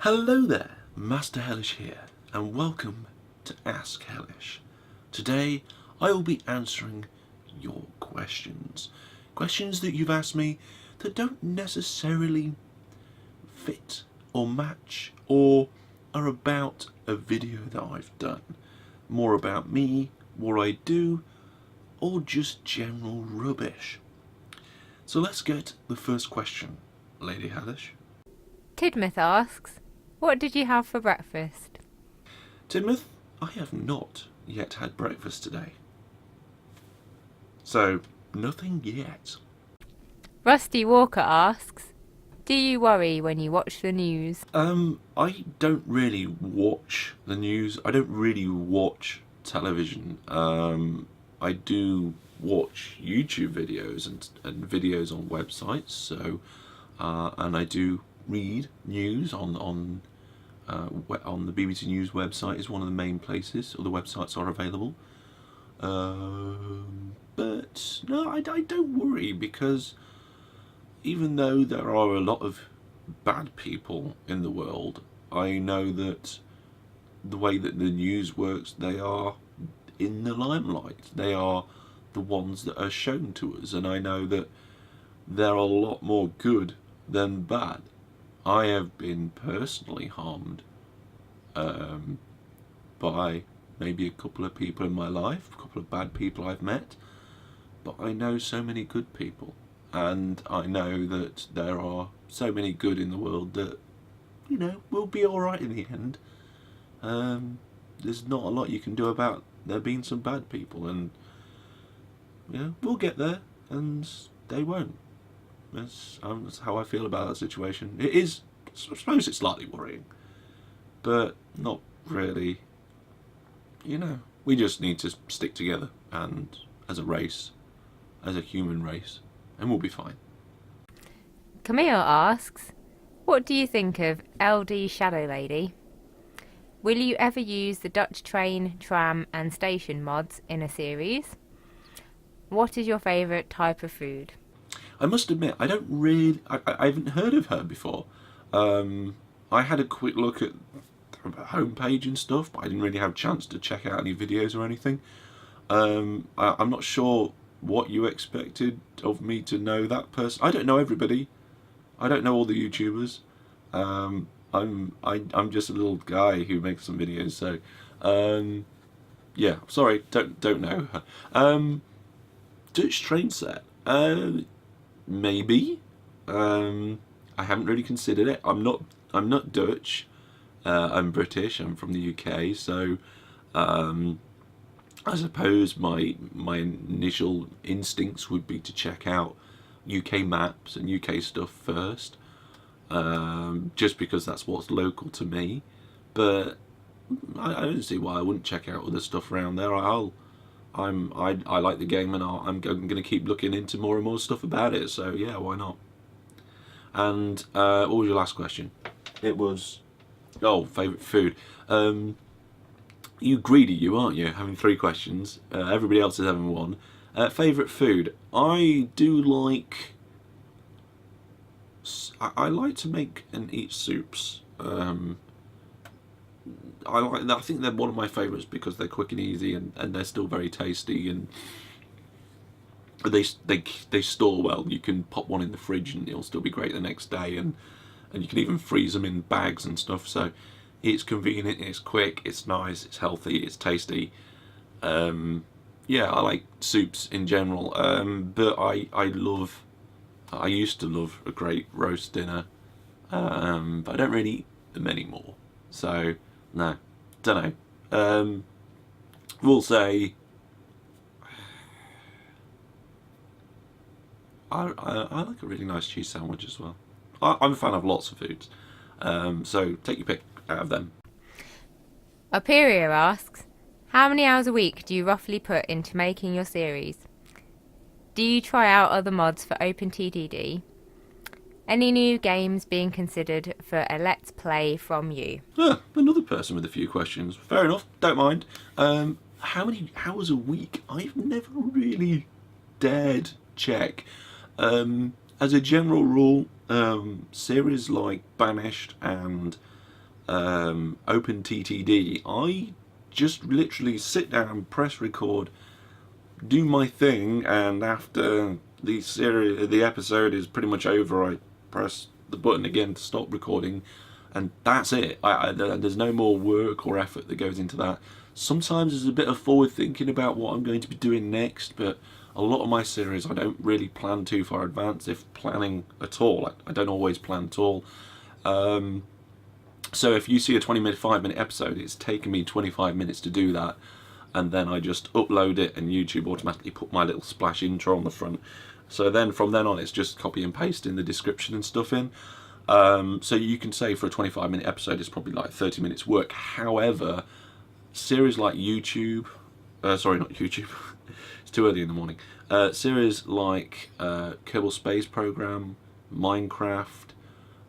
Hello there, Master Hellish here, and welcome to Ask Hellish. Today I will be answering your questions. Questions that you've asked me that don't necessarily fit or match or are about a video that I've done. More about me, what I do, or just general rubbish. So let's get the first question, Lady Hellish. Tidmouth asks, what did you have for breakfast? Tidmouth, I have not yet had breakfast today. So, nothing yet. Rusty Walker asks, do you worry when you watch the news? I don't really watch the news. I don't really watch television. I do watch YouTube videos and videos on websites. So, and I do read news on the BBC News website is one of the main places, or the websites are available. But no, I don't worry, because even though there are a lot of bad people in the world, I know that the way that the news works, they are in the limelight. They are the ones that are shown to us, and I know that there are a lot more good than bad. I have been personally harmed by maybe a couple of people in my life, a couple of bad people I've met, but I know so many good people, and I know that there are so many good in the world that, you know, we'll be alright in the end. There's not a lot you can do about there being some bad people, and yeah, we'll get there, and they won't. That's how I feel about that situation. It is, I suppose it's slightly worrying, but not really. You know, we just need to stick together, and as a race, as a human race, and we'll be fine. Camille asks, what do you think of LD Shadow Lady? Will you ever use the Dutch train, tram and station mods in a series? What is your favourite type of food? I must admit, I haven't heard of her before. I had a quick look at her homepage and stuff, but I didn't really have a chance to check out any videos or anything. I'm not sure what you expected of me to know that person. I don't know everybody. I don't know all the YouTubers. I'm just a little guy who makes some videos, so yeah, sorry, don't know her. Dutch train set. Maybe. I haven't really considered it. I'm not Dutch. I'm British. I'm from the UK. So I suppose my initial instincts would be to check out UK maps and UK stuff first, just because that's what's local to me. But I don't see why I wouldn't check out other stuff around there. I like the game, and I'm going to keep looking into more and more stuff about it, so yeah, why not? And what was your last question? It was, favourite food. You greedy, you aren't you, having 3 questions. Everybody else is having 1. Favourite food. I do like, I like to make and eat soups. I think they're one of my favourites because they're quick and easy, and they're still very tasty, and they store well. You can pop one in the fridge and it'll still be great the next day, and you can even freeze them in bags and stuff. So it's convenient, it's quick, it's nice, it's healthy, it's tasty. Yeah, I like soups in general, but I used to love a great roast dinner, but I don't really eat them anymore. So no, don't know. We'll say I like a really nice cheese sandwich as well. I'm a fan of lots of foods, so take your pick out of them. Aperia asks, how many hours a week do you roughly put into making your series? Do you try out other mods for OpenTTD? Any new games being considered for a Let's Play from you? Another person with a few questions. Fair enough, don't mind. How many hours a week? I've never really dared check. As a general rule, series like Banished and Open TTD, I just literally sit down, press record, do my thing, and after the episode is pretty much over, I press the button again to stop recording, and that's it. There's no more work or effort that goes into that. Sometimes there's a bit of forward thinking about what I'm going to be doing next, but a lot of my series I don't really plan too far advance, if planning at all. I don't always plan at all. So if you see a 5-minute episode, it's taken me 25 minutes to do that, and then I just upload it and YouTube automatically put my little splash intro on the front. So then from then on it's just copy and paste in the description and stuff in. So you can say for a 25-minute episode it's probably like 30 minutes work. However, series like YouTube, sorry, not YouTube, it's too early in the morning. Series like Kerbal Space Program, Minecraft,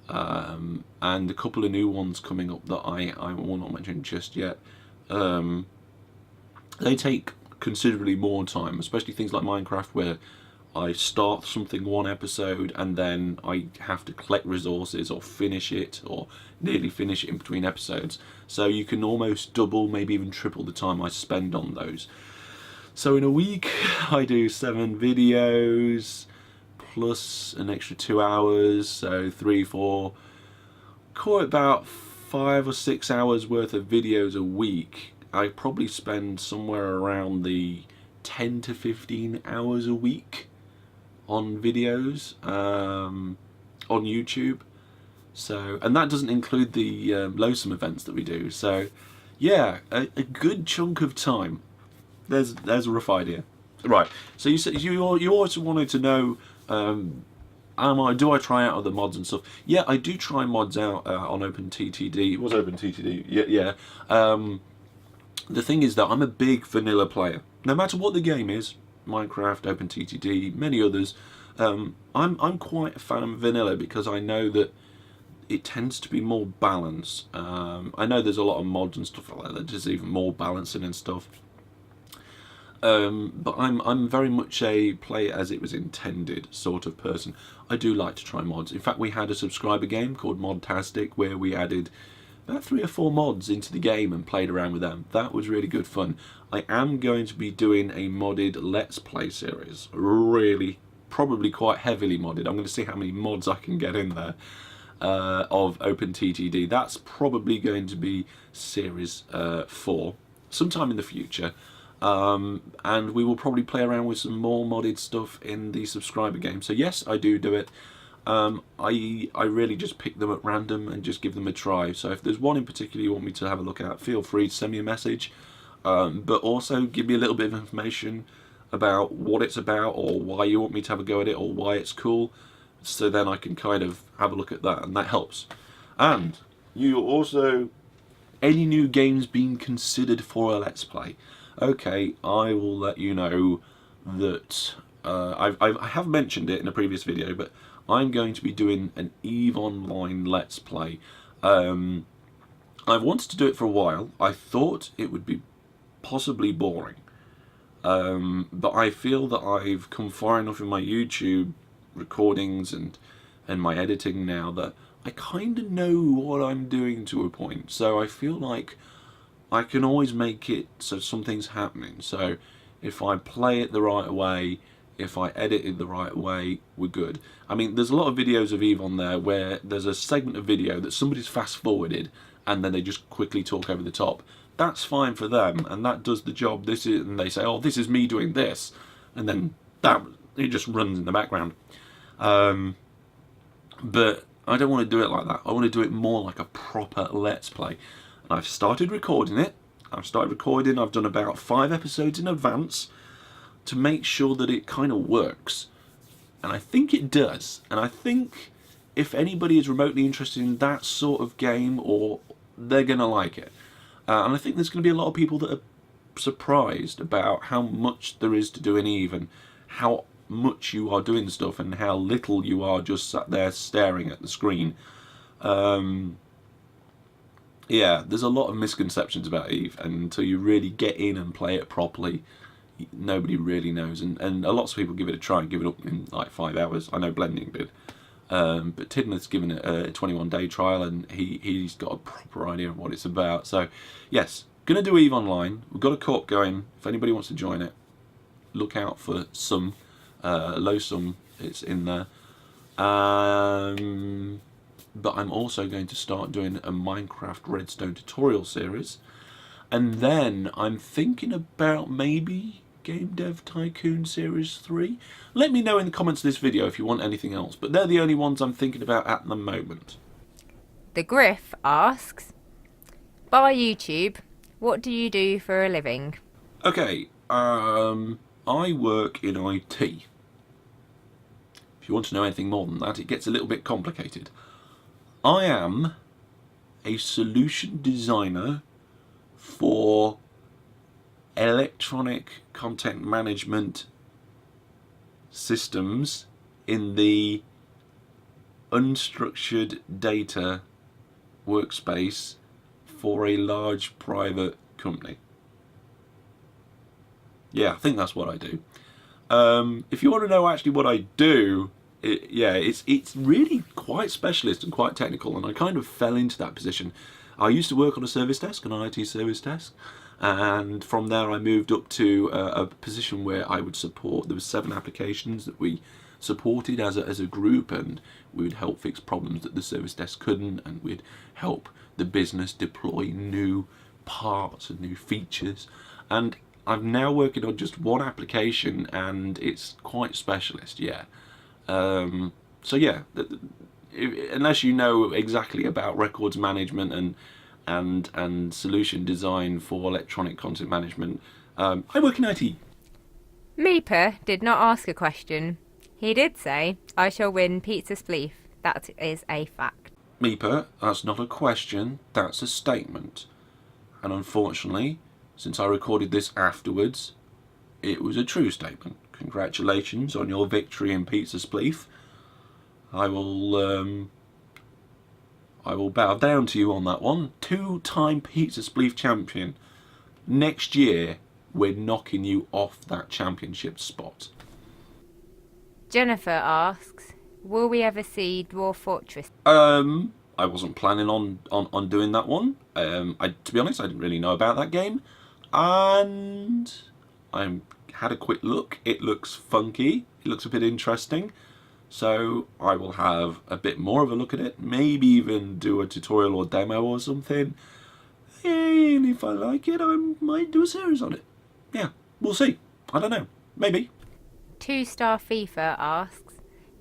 and a couple of new ones coming up that I will not mention just yet. They take considerably more time, especially things like Minecraft, where I start something one episode and then I have to collect resources or finish it or nearly finish it in between episodes. So you can almost double, maybe even triple the time I spend on those. So in a week I do 7 videos plus an extra 2 hours, so 3, 4, call it about 5 or 6 hours worth of videos a week. I probably spend somewhere around the 10 to 15 hours a week on videos on YouTube. So, and that doesn't include the Lowsome events that we do. So yeah, a good chunk of time. There's a rough idea. Right, so you said you also wanted to know, do I try out other mods and stuff? Yeah, I do try mods out on OpenTTD. It was OpenTTD, yeah. The thing is that I'm a big vanilla player. No matter what the game is, Minecraft, OpenTTD, many others, I'm quite a fan of vanilla because I know that it tends to be more balanced. I know there's a lot of mods and stuff like that that there's even more balancing and stuff. But I'm very much a play as it was intended sort of person. I do like to try mods. In fact, we had a subscriber game called Modtastic where we added about 3 or 4 mods into the game and played around with them. That was really good fun. I am going to be doing a modded Let's Play series. Really, probably quite heavily modded. I'm going to see how many mods I can get in there of OpenTTD. That's probably going to be series 4 sometime in the future. And we will probably play around with some more modded stuff in the subscriber game. So yes, I do it. I really just pick them at random and just give them a try. So if there's one in particular you want me to have a look at, feel free to send me a message. But also give me a little bit of information about what it's about or why you want me to have a go at it or why it's cool. So then I can kind of have a look at that, and that helps. And you also, any new games being considered for a Let's Play? Okay, I will let you know that I have mentioned it in a previous video, but I'm going to be doing an EVE Online Let's Play. I've wanted to do it for a while. I thought it would be possibly boring, but I feel that I've come far enough in my YouTube recordings and my editing now that I kind of know what I'm doing to a point. So I feel like I can always make it so something's happening. So if I play it the right way, if I edit it the right way, we're good. I mean, there's a lot of videos of EVE on there where there's a segment of video that somebody's fast forwarded and then they just quickly talk over the top. That's fine for them and that does the job. And they say, oh, this is me doing this, and then it just runs in the background. But I don't want to do it like that. I want to do it more like a proper Let's Play. And I've started recording it. I've done about 5 episodes in advance to make sure that it kind of works. And I think it does. And I think if anybody is remotely interested in that sort of game, or they're going to like it. And I think there's going to be a lot of people that are surprised about how much there is to do in EVE and how much you are doing stuff and how little you are just sat there staring at the screen. Yeah, there's a lot of misconceptions about EVE, and until you really get in and play it properly, nobody really knows. And a lot of people give it a try and give it up in like 5 hours. I know Blending did. But Tidmouth's given it a 21-day trial, and he's got a proper idea of what it's about. So yes, gonna do EVE Online. We've got a co-op going. If anybody wants to join it, look out for some low sum. It's in there. But I'm also going to start doing a Minecraft Redstone tutorial series, and then I'm thinking about maybe Game Dev Tycoon Series 3. Let me know in the comments of this video if you want anything else, but they're the only ones I'm thinking about at the moment. The Griff asks, by YouTube, what do you do for a living? Okay, I work in IT. If you want to know anything more than that, it gets a little bit complicated. I am a solution designer for electronic content management systems in the unstructured data workspace for a large private company. Yeah, I think that's what I do. If you want to know actually what I do, it's really quite specialist and quite technical, and I kind of fell into that position. I used to work on a service desk, an IT service desk, and from there I moved up to a position where I would support. There were 7 applications that we supported as a group, and we would help fix problems that the service desk couldn't, and we'd help the business deploy new parts and new features. And I'm now working on just one application, and it's quite specialist, yeah. So yeah, unless you know exactly about records management and solution design for electronic content management, I work in IT. Meeper did not ask a question. He did say, I shall win Pizza Spleef. That is a fact. Meeper, that's not a question, that's a statement. And unfortunately, since I recorded this afterwards, it was a true statement. Congratulations on your victory in Pizza Spleef. I will bow down to you on that one. 2-time Pizza Spleef champion. Next year, we're knocking you off that championship spot. Jennifer asks, will we ever see Dwarf Fortress? I wasn't planning on doing that one. To be honest, I didn't really know about that game, and I had a quick look. It looks funky. It looks a bit interesting. So I will have a bit more of a look at it. Maybe even do a tutorial or demo or something. And if I like it, I might do a series on it. Yeah, we'll see. I don't know. Maybe. 2-Star FIFA asks,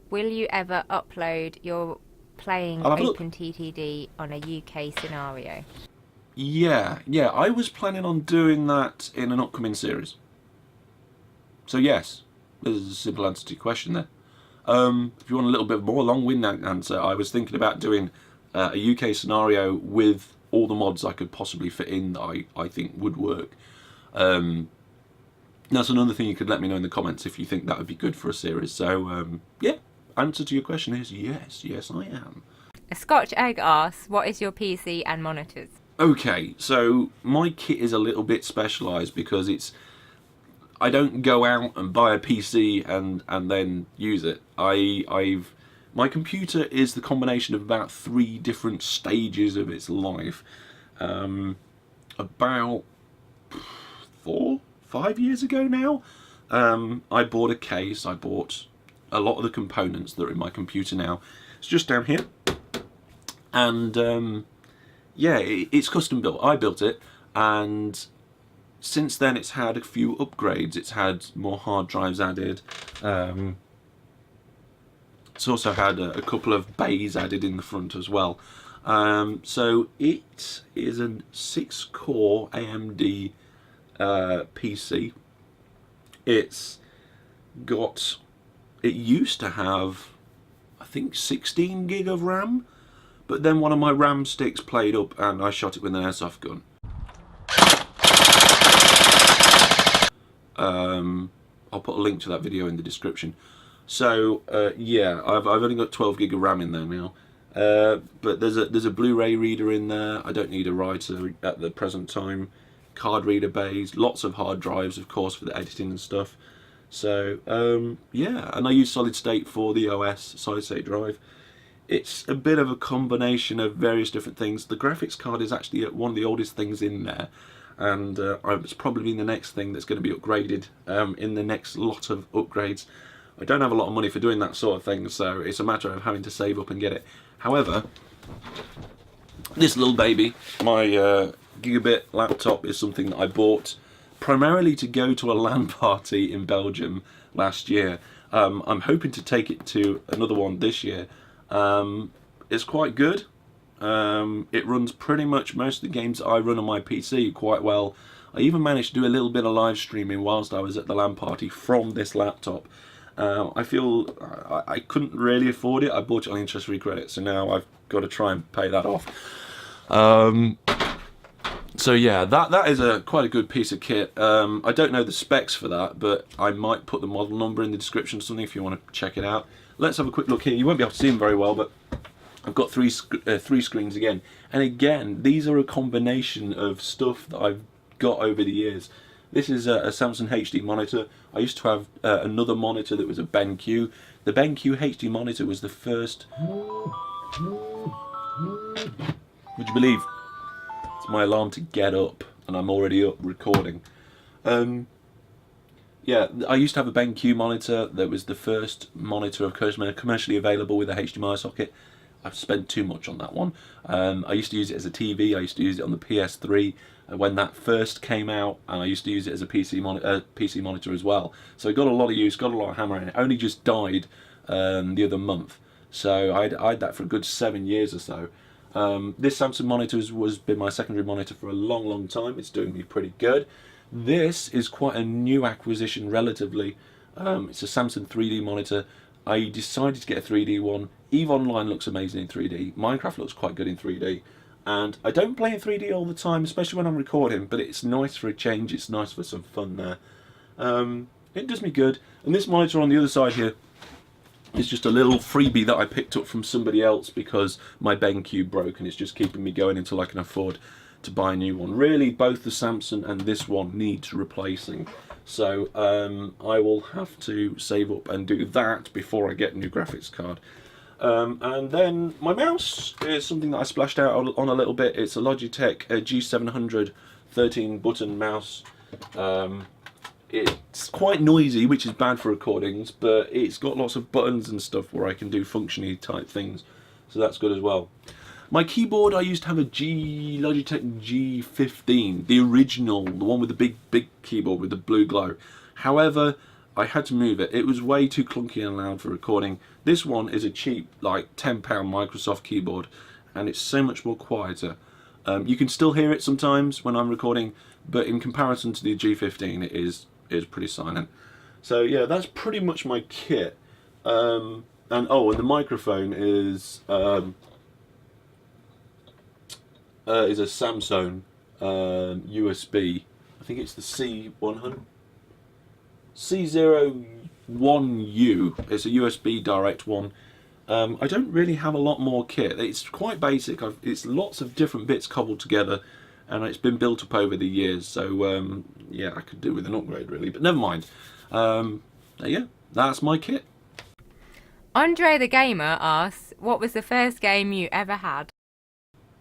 will you ever upload your playing I'll have a look. OpenTTD on a UK scenario? Yeah, I was planning on doing that in an upcoming series. So yes, there's a simple answer to your question there. If you want a little bit more long-winded answer, I was thinking about doing a UK scenario with all the mods I could possibly fit in that I think would work. That's another thing you could let me know in the comments if you think that would be good for a series. So yeah, answer to your question is yes, I am. A Scotch Egg asks, what is your PC and monitors? Okay, so my kit is a little bit specialised because I don't go out and buy a PC and then use it. My computer is the combination of about 3 different stages of its life. About 4-5 years ago now, I bought a case. I bought a lot of the components that are in my computer now. It's just down here, and yeah, it's custom built. I built it, and since then it's had a few upgrades. It's had more hard drives added. It's also had a couple of bays added in the front as well. So it is a 6-core AMD PC. It used to have, I think, 16 gig of RAM, but then one of my RAM sticks played up and I shot it with an airsoft gun. I'll put a link to that video in the description. So yeah, I've only got 12 gig of RAM in there now, but there's a Blu-ray reader in there. I don't need a writer at the present time. Card reader bays, lots of hard drives, of course, for the editing and stuff. So yeah, and I use solid state for the OS, solid state drive. it's a bit of a combination of various different things. The graphics card is actually one of the oldest things in there, and it's probably the next thing that's going to be upgraded in the next lot of upgrades. I don't have a lot of money for doing that sort of thing, so it's a matter of having to save up and get it. However, this little baby, my gigabit laptop, is something that I bought primarily to go to a LAN party in Belgium last year. I'm hoping to take it to another one this year. It's quite good. It runs pretty much most of the games that I run on my PC quite well. I even managed to do a little bit of live streaming whilst I was at the LAN party from this laptop. I feel I couldn't really afford it. I bought it on interest-free credit, so now I've got to try and pay that off. So yeah, that is quite a good piece of kit. I don't know the specs for that, but I might put the model number in the description or something if you want to check it out. Let's have a quick look here. You won't be able to see them very well, but I've got three screens again. And again, these are a combination of stuff that I've got over the years. This is a Samsung HD monitor. I used to have another monitor that was a BenQ. The BenQ HD monitor was the first... Would you believe? It's my alarm to get up, and I'm already up recording. Yeah, I used to have a BenQ monitor that was the first monitor of commercially available with a HDMI socket. I've spent too much on that one. I used to use it as a TV. I used to use it on the PS3 when that first came out, and I used to use it as a PC monitor as well. So it got a lot of use, got a lot of hammer in it. Only just died the other month, so I had that for a good 7 years or so. This Samsung monitor has been my secondary monitor for a long time. It's doing me pretty good. This is quite a new acquisition relatively. It's a Samsung 3D monitor. I decided to get a 3D one. EVE Online looks amazing in 3D. Minecraft looks quite good in 3D. And I don't play in 3D all the time, especially when I'm recording, but it's nice for a change. It's nice for some fun there. It does me good. And this monitor on the other side here is just a little freebie that I picked up from somebody else because my BenQ broke, and it's just keeping me going until I can afford to buy a new one. Really, both the Samsung and this one needs replacing. So I will have to save up and do that before I get a new graphics card. And then my mouse is something that I splashed out on a little bit. It's a Logitech G700 13 button mouse. It's quite noisy, which is bad for recordings, but it's got lots of buttons and stuff where I can do functiony type things, so that's good as well. My keyboard, I used to have a Logitech G15, the original, the one with the big keyboard with the blue glow. However, I had to move it. It was way too clunky and loud for recording. This one is a cheap, like £10 Microsoft keyboard, and it's so much more quieter. You can still hear it sometimes when I'm recording, but in comparison to the G15, it is pretty silent. So yeah, that's pretty much my kit. And the microphone is a Samsung USB. I think it's the C01U. It's a USB direct one. I don't really have a lot more kit. It's quite basic. It's lots of different bits cobbled together, and it's been built up over the years. So yeah, I could do with an upgrade really, but never mind. Yeah, that's my kit. Andre the Gamer asks, what was the first game you ever had?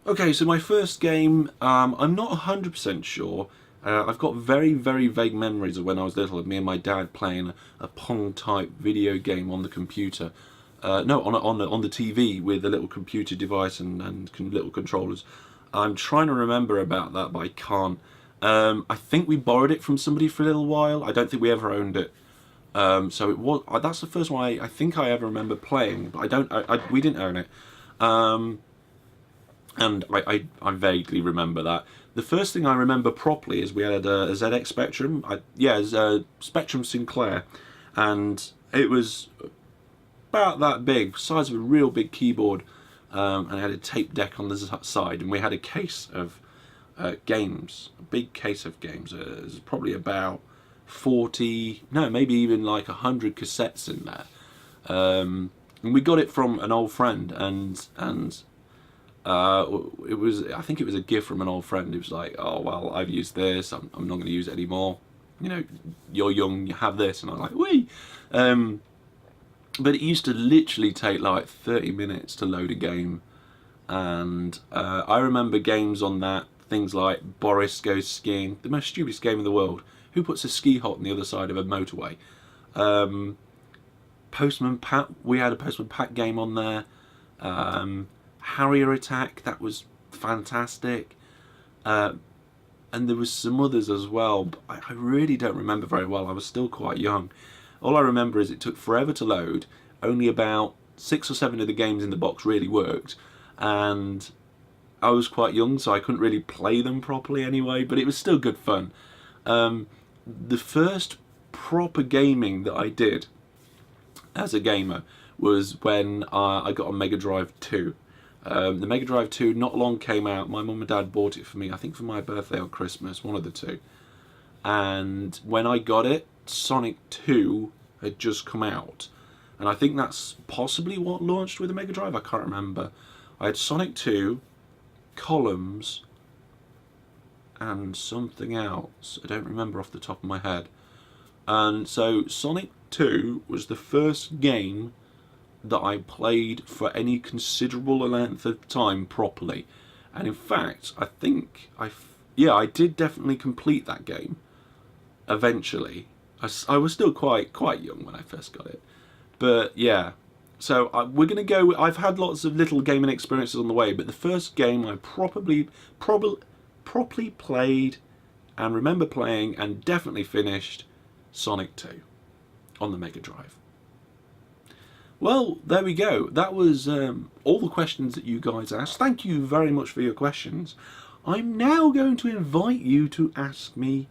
Okay, so my first game, I'm not 100% sure. I've got very vague memories of when I was little, of me and my dad playing a Pong type video game on the computer. No, on the TV with a little computer device and little controllers. I'm trying to remember about that, but I can't. I think we borrowed it from somebody for a little while. I don't think we ever owned it. So it was. That's the first one I think I ever remember playing, but we didn't own it. And I vaguely remember that. The first thing I remember properly is we had a ZX Spectrum. It was a Spectrum Sinclair, and it was about that big, size of a real big keyboard, and it had a tape deck on the side, and we had a case of games, a big case of games. It was probably about 40, no, maybe even like 100 cassettes in there. And we got it from an old friend, and it was, I think it was a gift from an old friend. It was like, oh well, I've used this, I'm not going to use it anymore. You know, you're young, you have this, and I'm like, wee. But it used to literally take like 30 minutes to load a game. And I remember games on that, things like Boris Goes Skiing, the most stupidest game in the world. Who puts a ski hut on the other side of a motorway? Postman Pat, we had a Postman Pat game on there. Harrier Attack, that was fantastic. And there was some others as well, but I really don't remember very well. I was still quite young. All I remember is it took forever to load. Only about 6 or 7 of the games in the box really worked, and I was quite young, so I couldn't really play them properly anyway, but it was still good fun. The first proper gaming that I did as a gamer was when I got a Mega Drive 2. The Mega Drive 2 not long came out. My mum and dad bought it for me, I think for my birthday or Christmas, one of the two. And when I got it, Sonic 2 had just come out. And I think that's possibly what launched with the Mega Drive, I can't remember. I had Sonic 2, Columns, and something else. I don't remember off the top of my head. And so Sonic 2 was the first game that I played for any considerable length of time properly. And in fact, I think I did definitely complete that game eventually. I was still quite young when I first got it. But yeah, so we're going to go, I've had lots of little gaming experiences on the way, but the first game I properly played and remember playing and definitely finished, Sonic 2 on the Mega Drive. Well, there we go. That was all the questions that you guys asked. Thank you very much for your questions. I'm now going to invite you to ask me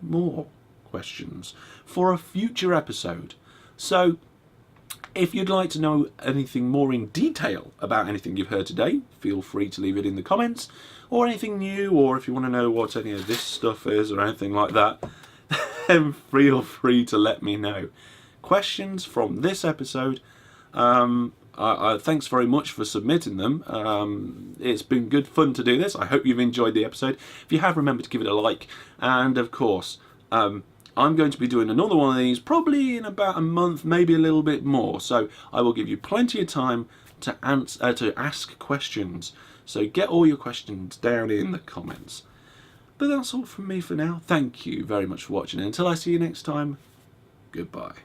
more questions for a future episode. So, if you'd like to know anything more in detail about anything you've heard today, feel free to leave it in the comments, or anything new, or if you want to know what any of this stuff is or anything like that, then feel free to let me know. Questions from this episode, thanks very much for submitting them. It's been good fun to do this. I hope you've enjoyed the episode. If you have, remember to give it a like, and of course, I'm going to be doing another one of these probably in about a month, maybe a little bit more. So I will give you plenty of time to ask questions. So get all your questions down in the comments. But that's all from me for now. Thank you very much for watching. And until I see you next time, goodbye.